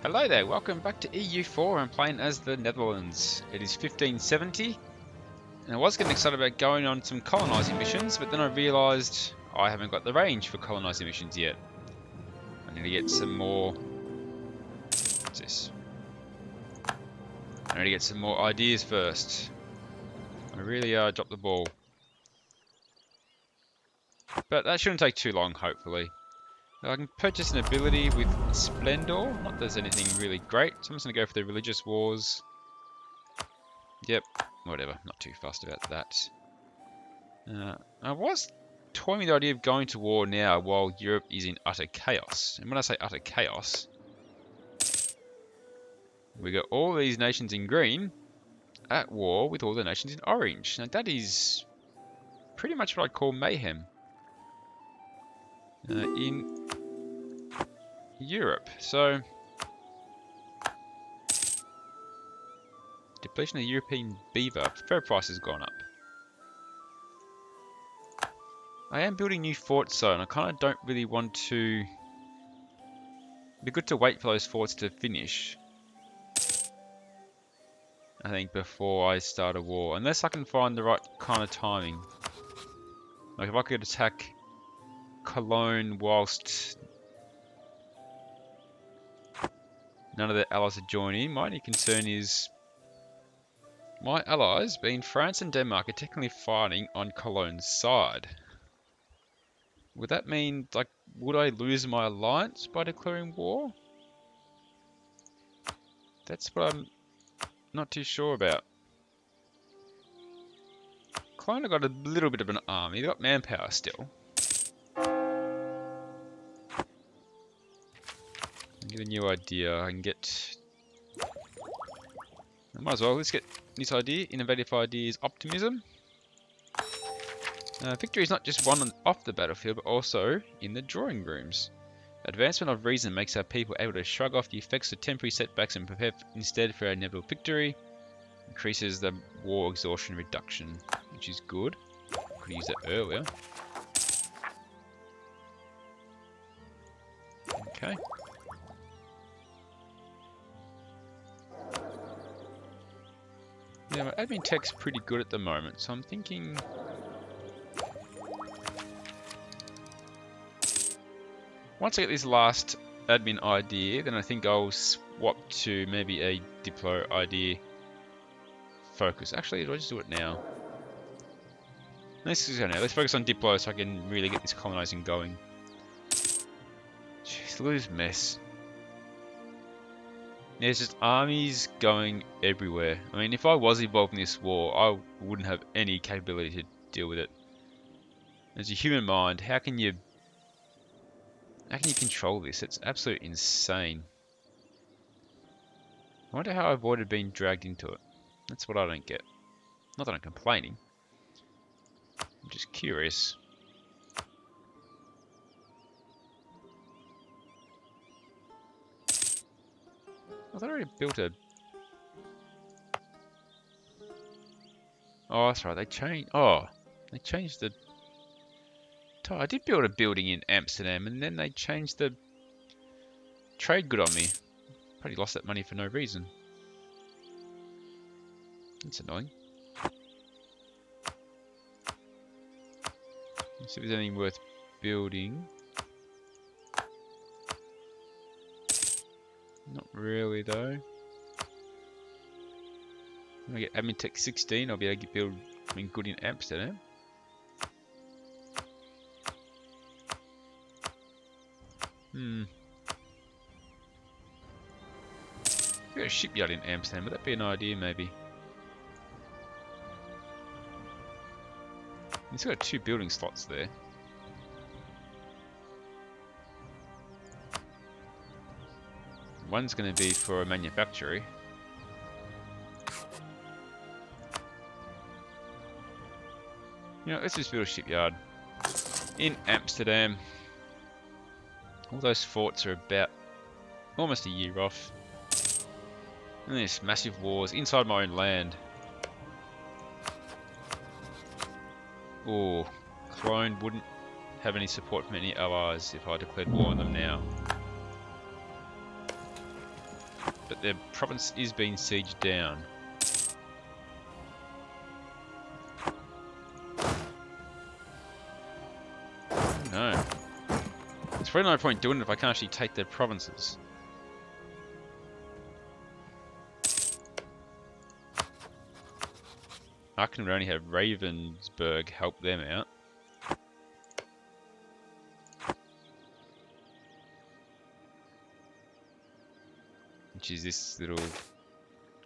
Hello there, welcome back to EU4. I'm playing as the Netherlands. It is 1570, and I was getting excited about going on some colonising missions, but then I realised I haven't got the range for colonising missions yet. I need to get some more... What's this? I need to get some more ideas first. I really dropped the ball. But that shouldn't take too long, hopefully. I can purchase an ability with Splendor. Not that there's anything really great, so I'm just going to go for the Religious Wars. Yep, whatever, not too fussed about that. I was toying with the idea of going to war now while Europe is in utter chaos. And when I say utter chaos, we got all these nations in green at war with all the nations in orange. Now that is pretty much what I'd call mayhem in Europe. So, depletion of the European beaver. Fur price has gone up. I am building new forts though, and I kind of don't really want to... It'd be good to wait for those forts to finish, I think, before I start a war. Unless I can find the right kind of timing. Like if I could attack Cologne whilst none of the allies are joining. My only concern is my allies, being France and Denmark, are technically fighting on Cologne's side. Would that mean, like, would I lose my alliance by declaring war? That's what I'm not too sure about. Cologne have got a little bit of an army. They've got manpower still. I'll get a new idea. I can get... I might as well. Let's get this idea. Innovative ideas, optimism. Victory is not just won off the battlefield, but also in the drawing rooms. Advancement of reason makes our people able to shrug off the effects of temporary setbacks and prepare instead for our inevitable victory. Increases the war exhaustion reduction, which is good. Could have used that earlier. Okay. Yeah, my admin tech's pretty good at the moment, so I'm thinking... Once I get this last admin idea, then I think I'll swap to maybe a Diplo idea focus. Actually, do I just do it now? Let's just go now. Let's focus on Diplo so I can really get this colonizing going. Jeez, look at this mess. There's just armies going everywhere. I mean, if I was involved in this war, I wouldn't have any capability to deal with it. As a human mind, how can you control this? It's absolutely insane. I wonder how I avoided being dragged into it. That's what I don't get. Not that I'm complaining. I'm just curious. I thought I already built a... Oh, that's right. They changed... Oh, they changed the... I did build a building in Amsterdam, and then they changed the trade good on me. Probably lost that money for no reason. That's annoying. Let's see if there's anything worth building. Not really, though. When I get Admin Tech 16, I'll be able to build something good in Amsterdam. Got a shipyard in Amsterdam, would that be an idea maybe? It's got 2 building slots there. One's going to be for a manufactory. You know, let's just build a shipyard in Amsterdam. All those forts are about almost a year off. And there's massive wars inside my own land. Oh, Cologne wouldn't have any support from any allies if I declared war on them now. but their province is being sieged down. No. There's probably no point doing it if I can't actually take their provinces. I can only have Ravensburg help them out. Which is this little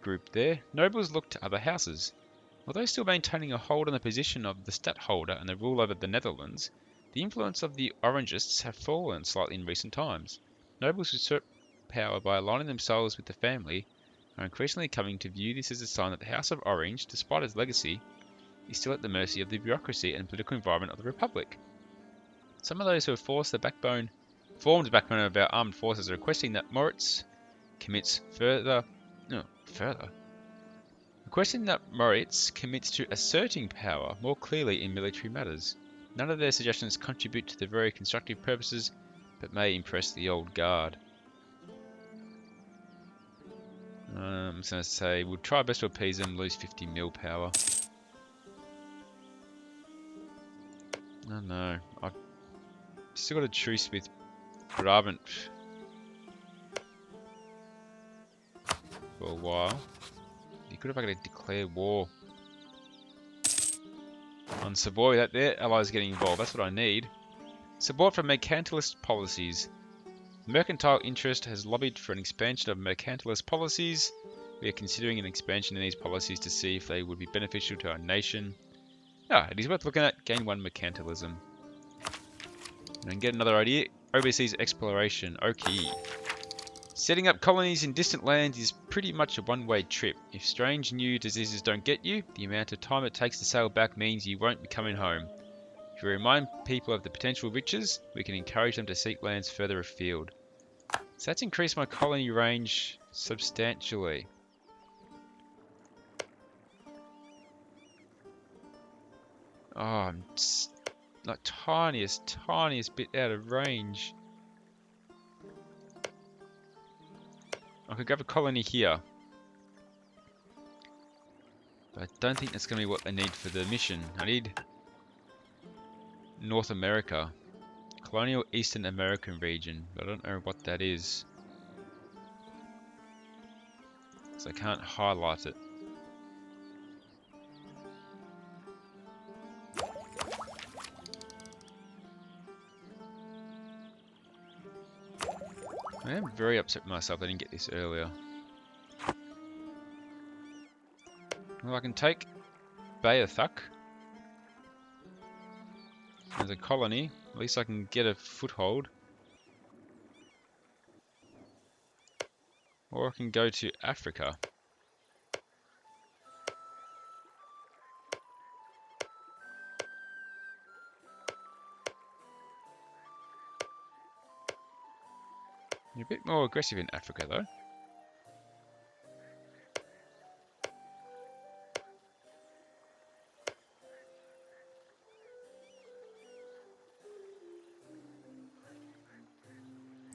group there. Nobles look to other houses. Although still maintaining a hold on the position of the stadtholder and the rule over the Netherlands, the influence of the Orangists have fallen slightly in recent times. Nobles usurp power by aligning themselves with the family are increasingly coming to view this as a sign that the House of Orange, despite its legacy, is still at the mercy of the bureaucracy and political environment of the Republic. Some of those who have formed the backbone of our armed forces are requesting that Moritz commits to asserting power more clearly in military matters. None of their suggestions contribute to the very constructive purposes, but may impress the old guard. I'm just going to say, we'll try best to appease them, lose 50 mil power. Oh no, I've still got a truce with Brabant for a while. Be good if I could declare war on Savoy. That their allies getting involved. That's what I need. Support for mercantilist policies. The mercantile interest has lobbied for an expansion of mercantilist policies. We are considering an expansion in these policies to see if they would be beneficial to our nation. It is worth looking at. Gain 1 mercantilism. And get another idea. Overseas exploration. Okay. Setting up colonies in distant lands is pretty much a one-way trip. If strange new diseases don't get you, the amount of time it takes to sail back means you won't be coming home. If we remind people of the potential riches, we can encourage them to seek lands further afield. So that's increased my colony range substantially. Oh, I'm just like tiniest bit out of range. I could grab a colony here. But I don't think that's going to be what they need for the mission. I need North America. Colonial Eastern American region. But I don't know what that is. So I can't highlight it. I am very upset with myself I didn't get this earlier. Well, I can take Bayethuk as a colony. At least I can get a foothold. Or I can go to Africa. You're a bit more aggressive in Africa though.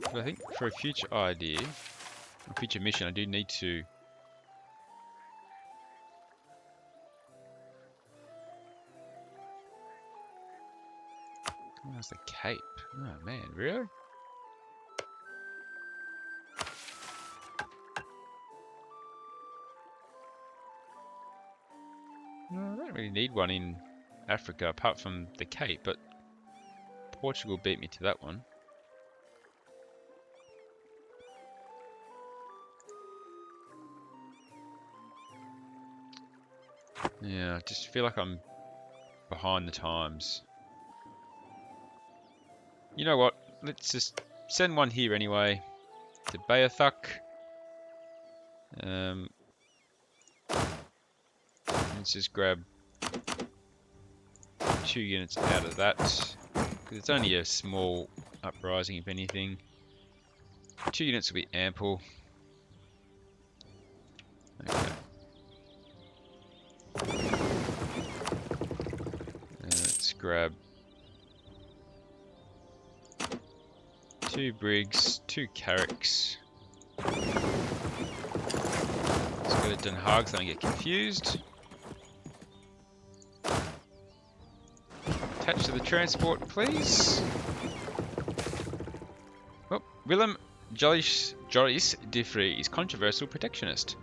But I think for a future idea, a future mission, I do need to How's the Cape? Oh man, really? No, I don't really need one in Africa apart from the Cape, but Portugal beat me to that one. Yeah, I just feel like I'm behind the times. You know what? Let's just send one here anyway to Bayethuk. Let's just grab 2 units out of that, because it's only a small uprising if anything. 2 units will be ample. Okay. Let's grab 2 brigs, 2 carracks. Go to Den Haag so I don't get confused. Attach to the transport, please. Oh, Willem Joris de Vries is controversial protectionist.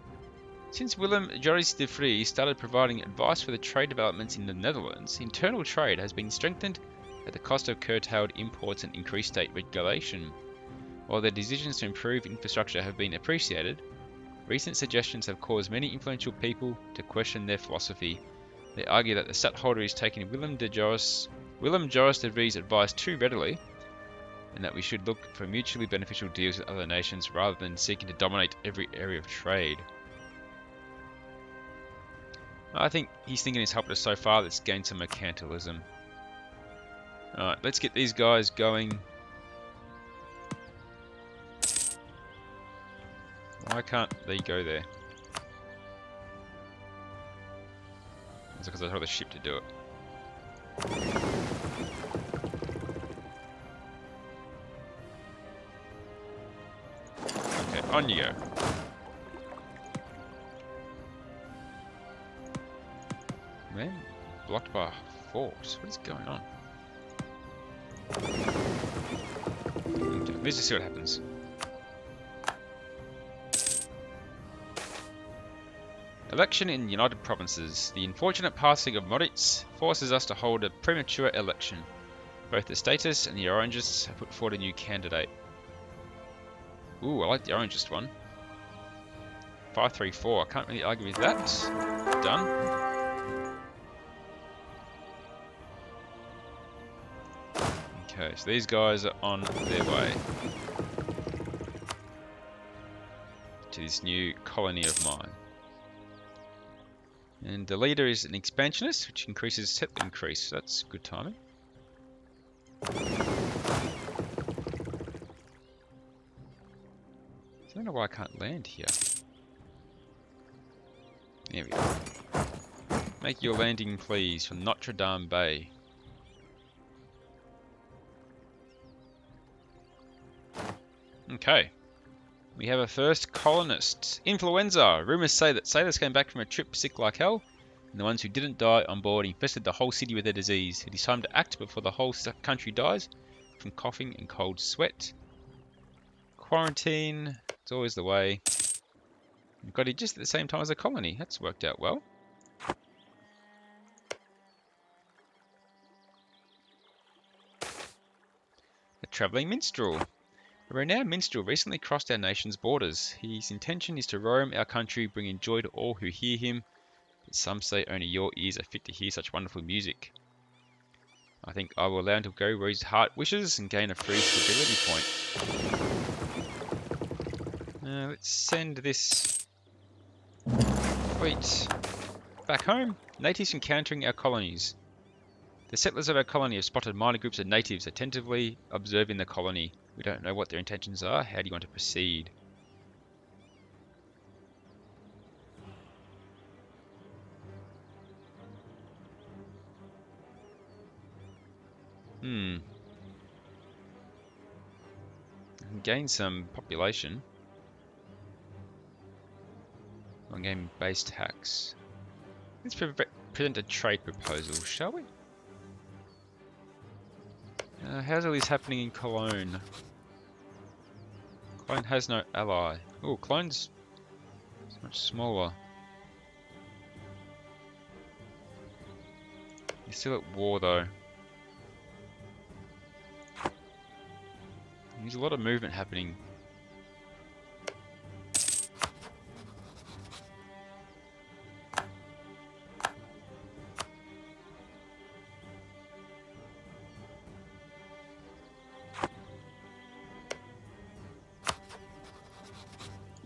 Since Willem Joris de Vries started providing advice for the trade developments in the Netherlands, internal trade has been strengthened at the cost of curtailed imports and increased state regulation. While their decisions to improve infrastructure have been appreciated, recent suggestions have caused many influential people to question their philosophy. They argue that the stadtholder is taking Willem Joris de Vries' advice too readily, and that we should look for mutually beneficial deals with other nations rather than seeking to dominate every area of trade. I think he's thinking he's helped us so far. Let's gain some mercantilism. Alright, let's get these guys going. Why can't they go there? It's because I told the ship to do it. Okay, on you go. Man, blocked by a force. What is going on? Okay, let's just see what happens. Election in United Provinces. The unfortunate passing of Moritz forces us to hold a premature election. Both the Statists and the Orangists have put forward a new candidate. Ooh, I like the Orangist one. 534. I can't really argue with that. Done. Okay, so these guys are on their way to this new colony of mine. And the leader is an expansionist, which increases settler increase. So that's good timing. I don't know why I can't land here. There we go. Make your landing, please, from Notre Dame Bay. Okay. We have a first colonist. Influenza. Rumours say that sailors came back from a trip sick like hell, and the ones who didn't die on board infested the whole city with their disease. It is time to act before the whole country dies from coughing and cold sweat. Quarantine. It's always the way. We've got it just at the same time as a colony. That's worked out well. A travelling minstrel. A renowned minstrel recently crossed our nation's borders. His intention is to roam our country, bringing joy to all who hear him, but some say only your ears are fit to hear such wonderful music. I think I will allow him to go where his heart wishes and gain a free stability point. Let's send this fleet back home. Natives encountering our colonies. The settlers of our colony have spotted minor groups of natives attentively observing the colony. We don't know what their intentions are. How do you want to proceed? Gain some population. On game based tax. Let's present a trade proposal, shall we? How's all this happening in Cologne? Cologne has no ally. Oh, Cologne's much smaller. You're still at war though. There's a lot of movement happening.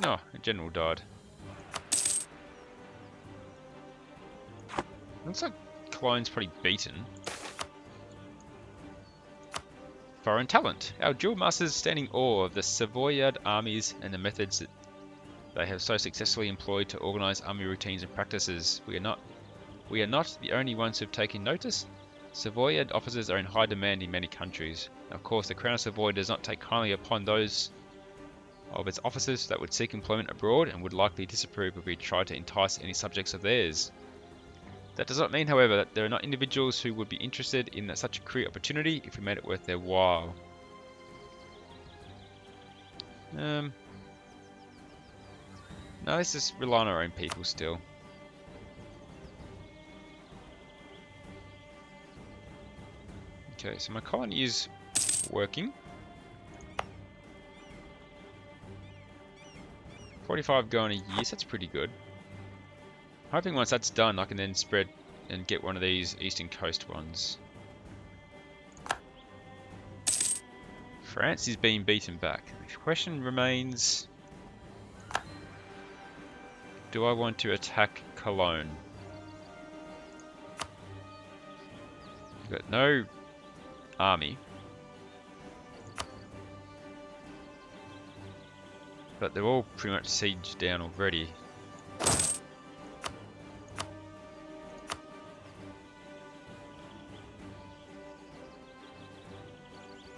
Oh, a general died. Looks like Cologne's pretty beaten. Foreign talent. Our dual masters stand in awe of the Savoyard armies and the methods that they have so successfully employed to organize army routines and practices. We are not the only ones who have taken notice. Savoyard officers are in high demand in many countries. Of course, the Crown of Savoy does not take kindly upon those of its officers that would seek employment abroad and would likely disapprove if we tried to entice any subjects of theirs. That does not mean, however, that there are not individuals who would be interested in such a career opportunity if we made it worth their while. No, let's just rely on our own people still. Okay, so my colony is working. 45 going a year, so that's pretty good. Hoping once that's done, I can then spread and get one of these eastern coast ones. France is being beaten back. The question remains, do I want to attack Cologne? We've got no army. But they're all pretty much sieged down already.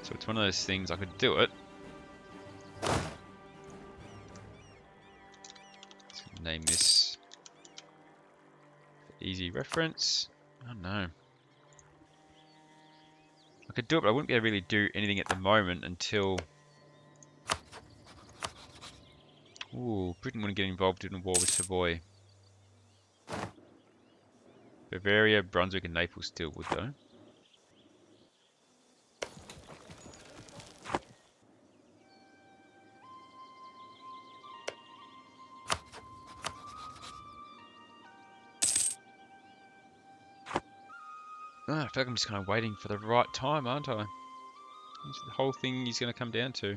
So it's one of those things, I could do it. Let's name this for easy reference. Oh no. I could do it, but I wouldn't be able to really do anything at the moment until... Ooh, Britain wouldn't get involved in a war with Savoy. Bavaria, Brunswick and Naples still would though. I feel like I'm just kind of waiting for the right time, aren't I? That's the whole thing is going to come down to.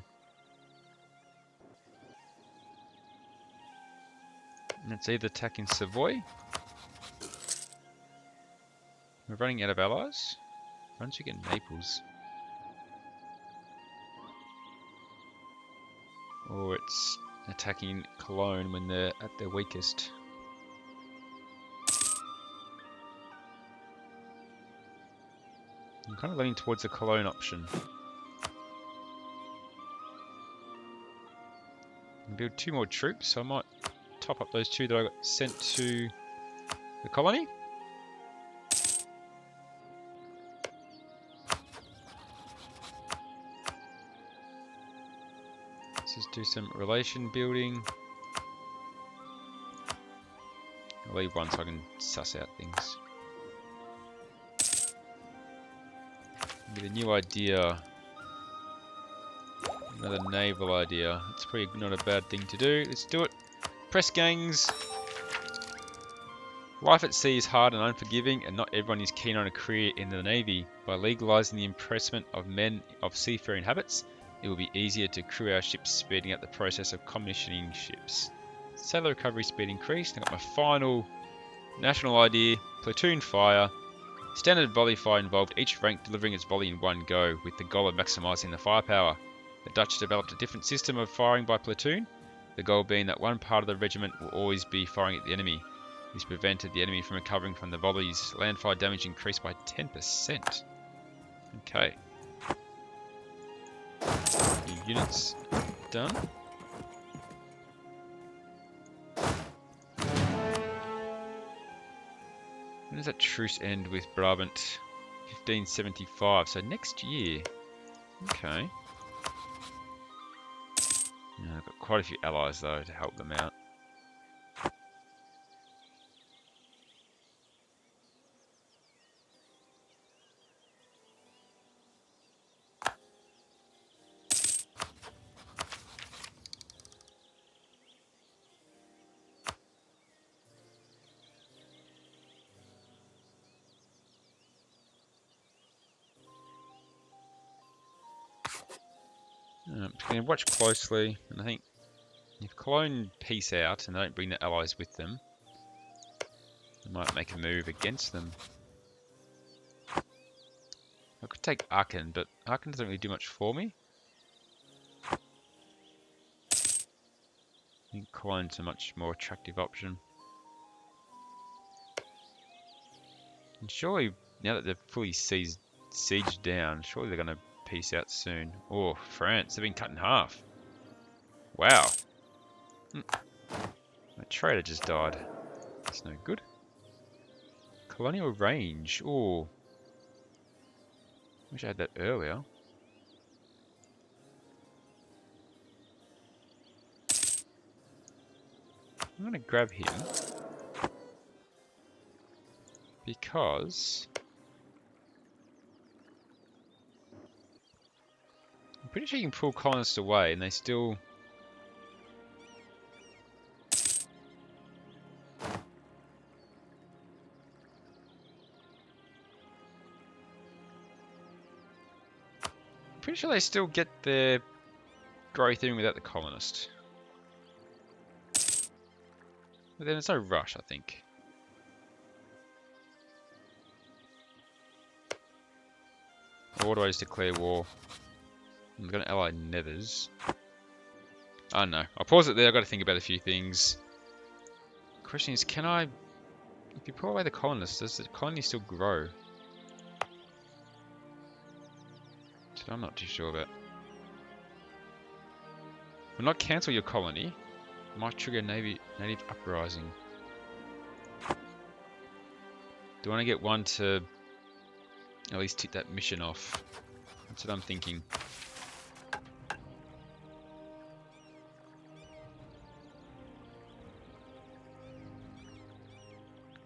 And it's either attacking Savoy. We're running out of allies. Brunswick and Naples. Or it's attacking Cologne when they're at their weakest. I'm kind of leaning towards the Cologne option. I'll build 2 more troops, so I might top up those 2 that I got sent to the colony. Let's just do some relation building. I'll leave one so I can suss out things. With a new idea, another naval idea. It's probably not a bad thing to do. Let's do it. Press gangs. Life at sea is hard and unforgiving, and not everyone is keen on a career in the Navy. By legalising the impressment of men of seafaring habits, it will be easier to crew our ships, speeding up the process of commissioning ships. Sailor recovery speed increased. I got my final national idea, platoon fire. Standard volley fire involved each rank delivering its volley in one go, with the goal of maximising the firepower. The Dutch developed a different system of firing by platoon, the goal being that one part of the regiment will always be firing at the enemy. This prevented the enemy from recovering from the volleys. Landfire damage increased by 10%. Okay. New units done. When does that truce end with Brabant? 1575, so next year. Okay. Yeah, I've got quite a few allies though to help them out. Just going to watch closely, and I think if Cologne peace out and they don't bring their allies with them, I might make a move against them. I could take Aachen, but Aachen doesn't really do much for me. I think Cologne's a much more attractive option. And surely, now that they're fully sieged down, surely they're going to peace out soon. Oh, France, they've been cut in half. Wow. My trader just died. That's no good. Colonial range. Oh, wish I had that earlier. I'm going to grab him because I'm pretty sure you can pull colonists away and they still... Pretty sure they still get their growth in without the colonist. But then it's no rush, I think. Or do I just declare war? I'm going to ally Nethers. I don't know. I'll pause it there. I've got to think about a few things. The question is, can I... If you pull away the colonists, does the colony still grow? So I'm not too sure about. Will not cancel your colony. Might trigger native uprising. Do I want to get one to at least tick that mission off? That's what I'm thinking.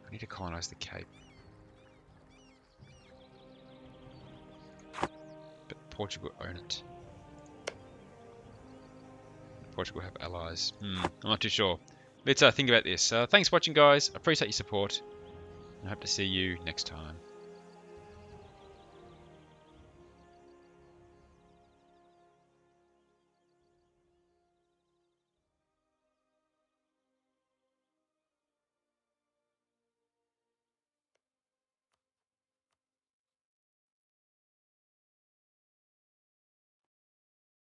I need to colonize the Cape. But Portugal own it. Portugal have allies. I'm not too sure. Let's think about this. Thanks for watching, guys. I appreciate your support. I hope to see you next time.